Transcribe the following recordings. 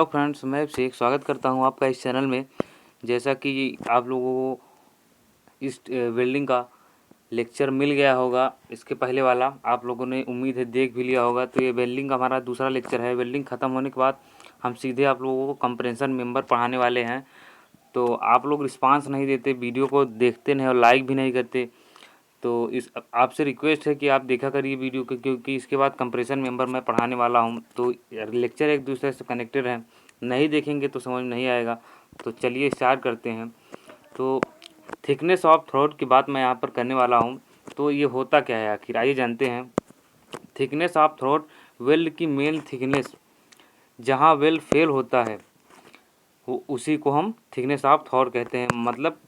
Hello friends, मैं अभिषेक स्वागत करता हूं आपका इस चैनल में। जैसा कि आप लोगों को इस वेल्डिंग का लेक्चर मिल गया होगा, इसके पहले वाला आप लोगों ने उम्मीद है देख भी लिया होगा। तो ये वेल्डिंग का हमारा दूसरा लेक्चर है। वेल्डिंग ख़त्म होने के बाद हम सीधे आप लोगों को कंप्रेशन मेंबर पढ़ाने वाले हैं। तो आप लोग रिस्पांस नहीं देते, वीडियो को देखते नहीं और लाइक भी नहीं करते। तो इस आपसे रिक्वेस्ट है कि आप देखा करिए वीडियो को, क्योंकि इसके बाद कंप्रेशन मेंबर मैं पढ़ाने वाला हूं। तो लेक्चर एक दूसरे से कनेक्टेड हैं, नहीं देखेंगे तो समझ नहीं आएगा। तो चलिए स्टार्ट करते हैं। तो थिकनेस ऑफ थ्रोट की बात मैं यहाँ पर करने वाला हूँ। तो ये होता क्या है आखिर, आइए जानते हैं। थिकनेस ऑफ थ्रोट वेल्ड की मेन थिकनेस, जहाँ वेल्ड फेल होता है उसी को हम थिकनेस ऑफ थ्रोट कहते हैं। मतलब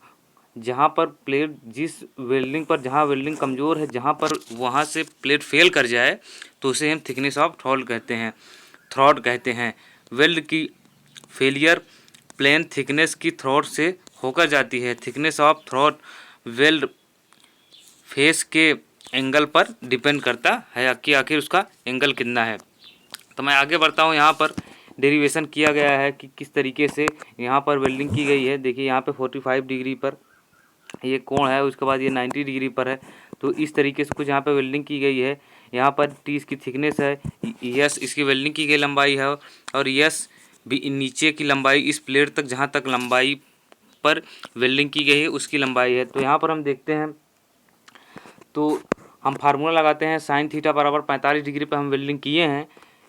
जहाँ पर प्लेट, जिस वेल्डिंग पर जहाँ वेल्डिंग कमज़ोर है, जहाँ पर वहाँ से प्लेट फेल कर जाए तो उसे हम थिकनेस ऑफ थ्रोट कहते हैं। वेल्ड की फेलियर प्लेन थिकनेस की थ्रोट से होकर जाती है। Thickness of throat weld face के एंगल पर डिपेंड करता है कि आखिर उसका एंगल कितना है। तो मैं आगे बढ़ता हूँ। यहाँ पर डेरिवेशन किया गया है कि किस तरीके से यहाँ पर वेल्डिंग की गई है। देखिए यहाँ पे 45 डिग्री पर ये कोण है, उसके बाद ये 90 डिग्री पर है। तो इस तरीके से कुछ यहाँ पे वेल्डिंग की गई है। यहाँ पर टी इसकी थिकनेस है, यस इसकी वेल्डिंग की गई लंबाई है, और यस भी नीचे की लंबाई, इस प्लेट तक जहाँ तक लंबाई पर वेल्डिंग की गई है उसकी लंबाई है। तो यहाँ पर हम देखते हैं, तो हम फार्मूला लगाते हैं। साइन थीटा बराबर 45 डिग्री पर हम वेल्डिंग किए हैं।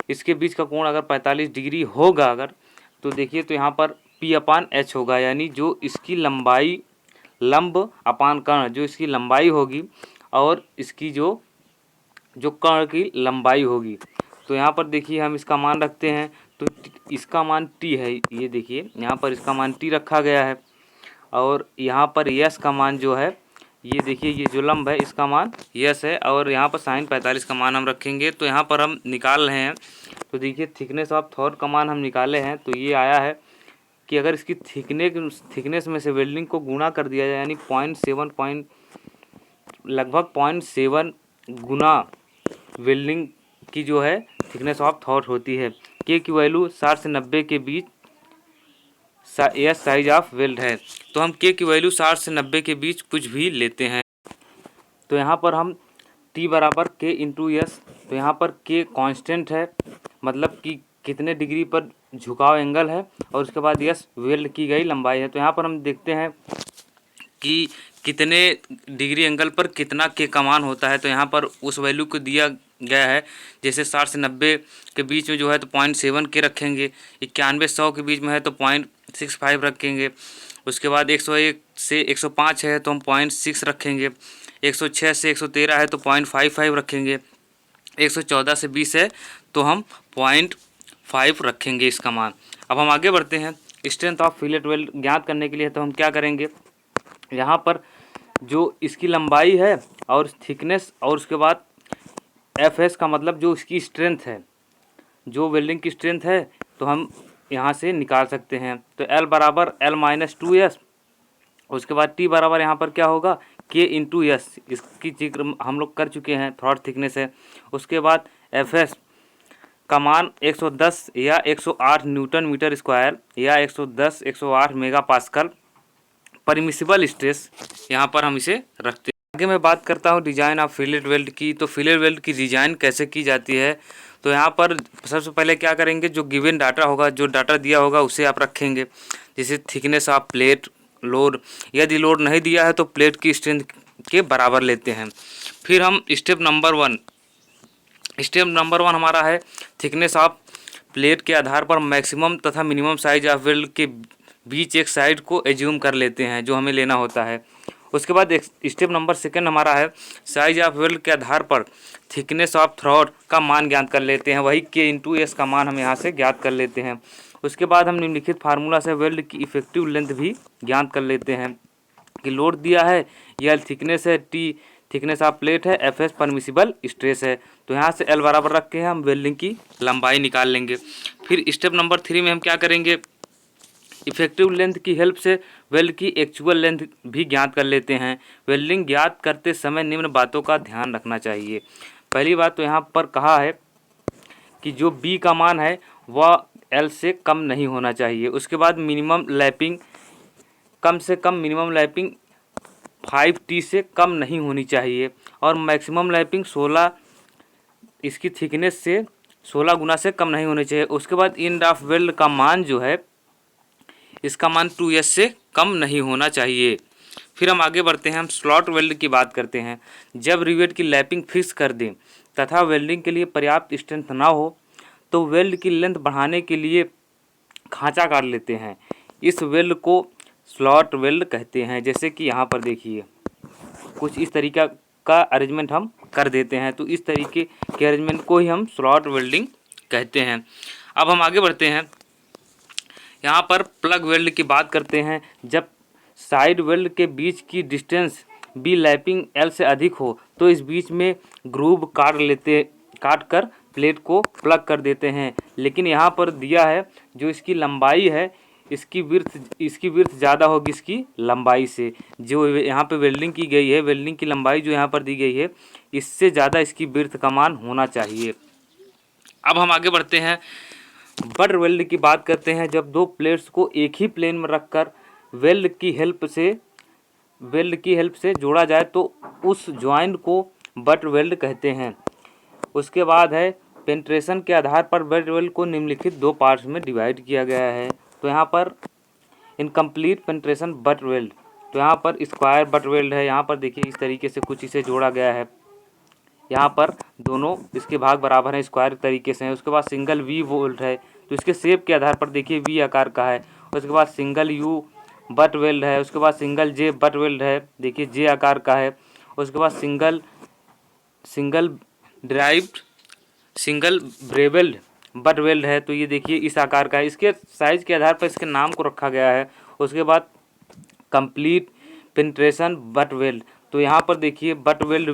इसके बीच का कोण अगर 45 डिग्री होगा अगर, तो देखिए तो यहाँ पर P अपान H होगा, यानी जो इसकी लंबाई लंब अपान कर्ण, जो इसकी लंबाई होगी और इसकी जो कर्ण की लंबाई होगी। तो यहाँ पर देखिए हम इसका मान रखते हैं। तो इसका मान t है, ये देखिए यहाँ पर इसका मान t रखा गया है। और यहाँ पर यस का मान जो है, ये देखिए ये जो लंब है इसका मान यस है। और यहाँ पर साइन 45 का मान हम रखेंगे। तो यहाँ पर हम निकाल रहे हैं। तो देखिए थिकनेस ऑफ थ्रोट का मान हम निकाले हैं। तो ये आया है कि अगर इसकी थिकनेस में से वेल्डिंग को गुणा कर दिया जाए, यानी लगभग 0.7 गुना वेल्डिंग की जो है थिकनेस ऑफ थ्रोट होती है। के की वैल्यू 60 से 90 के बीच यस साइज ऑफ वेल्ड है। तो हम के की वैल्यू 60 से 90 के बीच कुछ भी लेते हैं। तो यहाँ पर हम टी बराबर के इंटू यस, तो यहाँ पर के कांस्टेंट है, मतलब कि कितने डिग्री पर झुकाव एंगल है, और उसके बाद यस वेल्ड की गई लंबाई है। तो यहाँ पर हम देखते हैं कि कितने डिग्री एंगल पर कितना के का मान होता है। तो यहाँ पर उस वैल्यू को दिया गया है। जैसे 60 से 90 के बीच में जो है तो 0.7 के रखेंगे, 91-100 के बीच में है तो 0.65 रखेंगे। उसके बाद 101 से 105 है तो हम 0.6 रखेंगे। 106 से 113 है तो 0.55 रखेंगे। 114 से 20 है तो हम 0.5 रखेंगे इसका मान। अब हम आगे बढ़ते हैं। स्ट्रेंथ ऑफ फिलेट वेल्ड ज्ञात करने के लिए तो हम क्या करेंगे, यहाँ पर जो इसकी लंबाई है और थिकनेस, और उसके बाद एफ एस का मतलब जो इसकी स्ट्रेंथ है, जो वेल्डिंग की स्ट्रेंथ है, तो हम यहाँ से निकाल सकते हैं। तो L बराबर L-2S, उसके बाद T बराबर यहाँ पर क्या होगा K इंटू एस, इसकी जिक्र हम लोग कर चुके हैं, थ्रोट थिकनेस है। उसके बाद एफ एस का मान 110 या 108 न्यूटन मीटर स्क्वायर या 110-108 मेगा पास्कल परमिसिबल स्ट्रेस यहाँ पर हम इसे रखते हैं। आगे मैं बात करता हूँ डिज़ाइन ऑफ फिलेट वेल्ड की। तो फिलेट वेल्ड की डिज़ाइन कैसे की जाती है, तो यहाँ पर सबसे पहले क्या करेंगे, जो गिवन डाटा होगा, जो डाटा दिया होगा उसे आप रखेंगे। जैसे थिकनेस ऑफ प्लेट, लोड, यदि लोड नहीं दिया है तो प्लेट की स्ट्रेंथ के बराबर लेते हैं। फिर हम स्टेप नंबर वन हमारा है थिकनेस ऑफ प्लेट के आधार पर मैक्सिमम तथा मिनिमम साइज ऑफ वेल्ड के बीच एक साइड को एज्यूम कर लेते हैं जो हमें लेना होता है। उसके बाद स्टेप नंबर सेकंड हमारा है साइज ऑफ वेल्ड के आधार पर थिकनेस ऑफ थ्रोट का मान ज्ञात कर लेते हैं। वही के इंटू एस का मान हम यहाँ से ज्ञात कर लेते हैं। उसके बाद हम निम्नलिखित फार्मूला से वेल्ड की इफेक्टिव लेंथ भी ज्ञात कर लेते हैं कि लोड दिया है, यह थिकनेस है, टी थिकनेस ऑफ प्लेट है, एफ एस परमिसिबल स्ट्रेस है। तो यहाँ से एल बराबर रख के हम वेल्डिंग की लंबाई निकाल लेंगे। फिर स्टेप नंबर 3 में हम क्या करेंगे, इफेक्टिव लेंथ की हेल्प से वेल्ड की एक्चुअल लेंथ भी ज्ञात कर लेते हैं। वेल्डिंग ज्ञात करते समय निम्न बातों का ध्यान रखना चाहिए। पहली बात तो यहाँ पर कहा है कि जो बी का मान है वह L से कम नहीं होना चाहिए। उसके बाद मिनिमम लैपिंग, कम से कम मिनिमम लैपिंग 5T से कम नहीं होनी चाहिए और मैक्सिमम लैपिंग 16, इसकी थिकनेस से 16 गुना से कम नहीं होनी चाहिए। उसके बाद एंड ऑफ वेल्ड का मान जो है, इसका मान 2S से कम नहीं होना चाहिए। फिर हम आगे बढ़ते हैं, हम स्लॉट वेल्ड की बात करते हैं। जब रिवेट की लैपिंग फिक्स कर दें तथा वेल्डिंग के लिए पर्याप्त स्ट्रेंथ ना हो तो वेल्ड की लेंथ बढ़ाने के लिए खांचा काट लेते हैं। इस वेल्ड को स्लॉट वेल्ड कहते हैं। जैसे कि यहाँ पर देखिए कुछ इस तरीका का अरेंजमेंट हम कर देते हैं, तो इस तरीके के अरेंजमेंट को ही हम स्लॉट वेल्डिंग कहते हैं। अब हम आगे बढ़ते हैं, यहाँ पर प्लग वेल्ड की बात करते हैं। जब साइड वेल्ड के बीच की डिस्टेंस बी लैपिंग L से अधिक हो तो इस बीच में ग्रूव काट कर प्लेट को प्लग कर देते हैं। लेकिन यहाँ पर दिया है जो इसकी लंबाई है, इसकी विड्थ ज़्यादा होगी इसकी लंबाई से। जो यहाँ पे वेल्डिंग की गई है, वेल्डिंग की लंबाई जो यहाँ पर दी गई है, इससे ज़्यादा इसकी विड्थ का मान होना चाहिए। अब हम आगे बढ़ते हैं, बट वेल्ड की बात करते हैं। जब दो प्लेट्स को एक ही प्लेन में रखकर वेल्ड की हेल्प से जोड़ा जाए तो उस ज्वाइंट को बट वेल्ड कहते हैं। उसके बाद है पेंट्रेशन के आधार पर बट वेल्ड को निम्नलिखित दो पार्ट्स में डिवाइड किया गया है। तो यहाँ पर इनकम्प्लीट पेंट्रेशन बट वेल्ड, तो यहाँ पर स्क्वायर बट वेल्ड है। यहाँ पर देखिए इस तरीके से कुछ इसे जोड़ा गया है, यहाँ पर दोनों इसके भाग बराबर हैं, स्क्वायर तरीके से हैं। उसके बाद सिंगल वी वेल्ड है, तो इसके शेप के आधार पर देखिए वी आकार का है। उसके बाद सिंगल यू बट वेल्ड है। उसके बाद सिंगल जे बट वेल्ड है, देखिए जे आकार का है। उसके बाद सिंगल ब्रेवेल्ड बट वेल्ड है, तो ये देखिए इस आकार का है। इसके साइज के आधार पर इसके नाम को रखा गया है। उसके बाद कंप्लीट पेंट्रेशन बट वेल्ड, तो यहाँ पर देखिए बट वेल्ड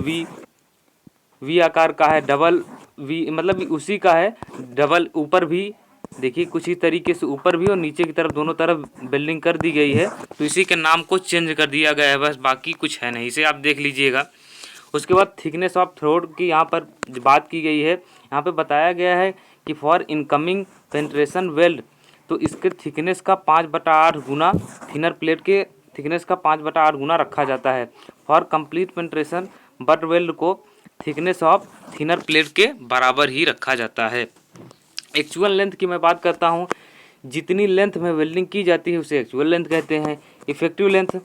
वी आकार का है, डबल वी मतलब उसी का है, डबल ऊपर भी देखिए कुछ ही तरीके से ऊपर भी और नीचे की तरफ दोनों तरफ बिल्डिंग कर दी गई है, तो इसी के नाम को चेंज कर दिया गया है, बस बाकी कुछ है नहीं, इसे आप देख लीजिएगा। उसके बाद थिकनेस ऑफ थ्रोड की यहाँ पर बात की गई है। यहाँ पे बताया गया है कि फॉर इनकमिंग पेंट्रेशन वेल्ड, तो इसके थिकनेस का 5/8 गुना थिनर प्लेट के थिकनेस का 5/8 गुना रखा जाता है। For complete penetration butt weld को थिकनेस ऑफ थिनर प्लेट के बराबर ही रखा जाता है। एक्चुअल लेंथ की मैं बात करता हूँ, जितनी लेंथ में वेल्डिंग की जाती है उसे एक्चुअल लेंथ कहते हैं। इफेक्टिव लेंथ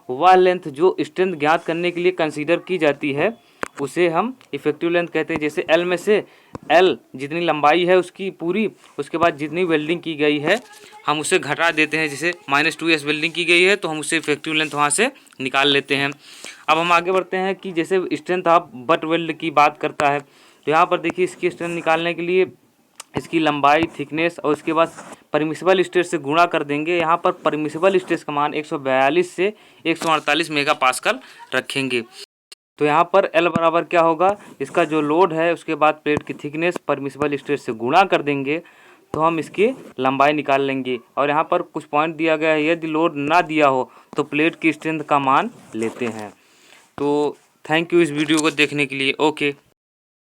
वह लेंथ जो स्ट्रेंथ ज्ञात करने के लिए कंसीडर की जाती है उसे हम इफेक्टिव लेंथ कहते हैं। जैसे L में से L जितनी लंबाई है उसकी पूरी, उसके बाद जितनी वेल्डिंग की गई है हम उसे घटा देते हैं। जैसे -2S वेल्डिंग की गई है तो हम उसे इफेक्टिव लेंथ वहाँ से निकाल लेते हैं। अब हम आगे बढ़ते हैं कि जैसे स्ट्रेंथ ऑफ बट वेल्ड की बात करता है, तो यहाँ पर देखिए इसकी स्ट्रेंथ निकालने के लिए इसकी लंबाई, थिकनेस और उसके बाद परमिसिबल स्ट्रेस से गुणा कर देंगे। यहाँ पर परमिसिबल स्ट्रेस का मान 142 से 148 मेगापास्कल रखेंगे। तो यहाँ पर L बराबर क्या होगा, इसका जो लोड है उसके बाद प्लेट की थिकनेस परमिसिबल स्ट्रेस से गुणा कर देंगे तो हम इसकी लंबाई निकाल लेंगे। और यहाँ पर कुछ पॉइंट दिया गया है, यदि लोड ना दिया हो तो प्लेट की स्ट्रेंथ का मान लेते हैं। तो थैंक यू इस वीडियो को देखने के लिए। ओके।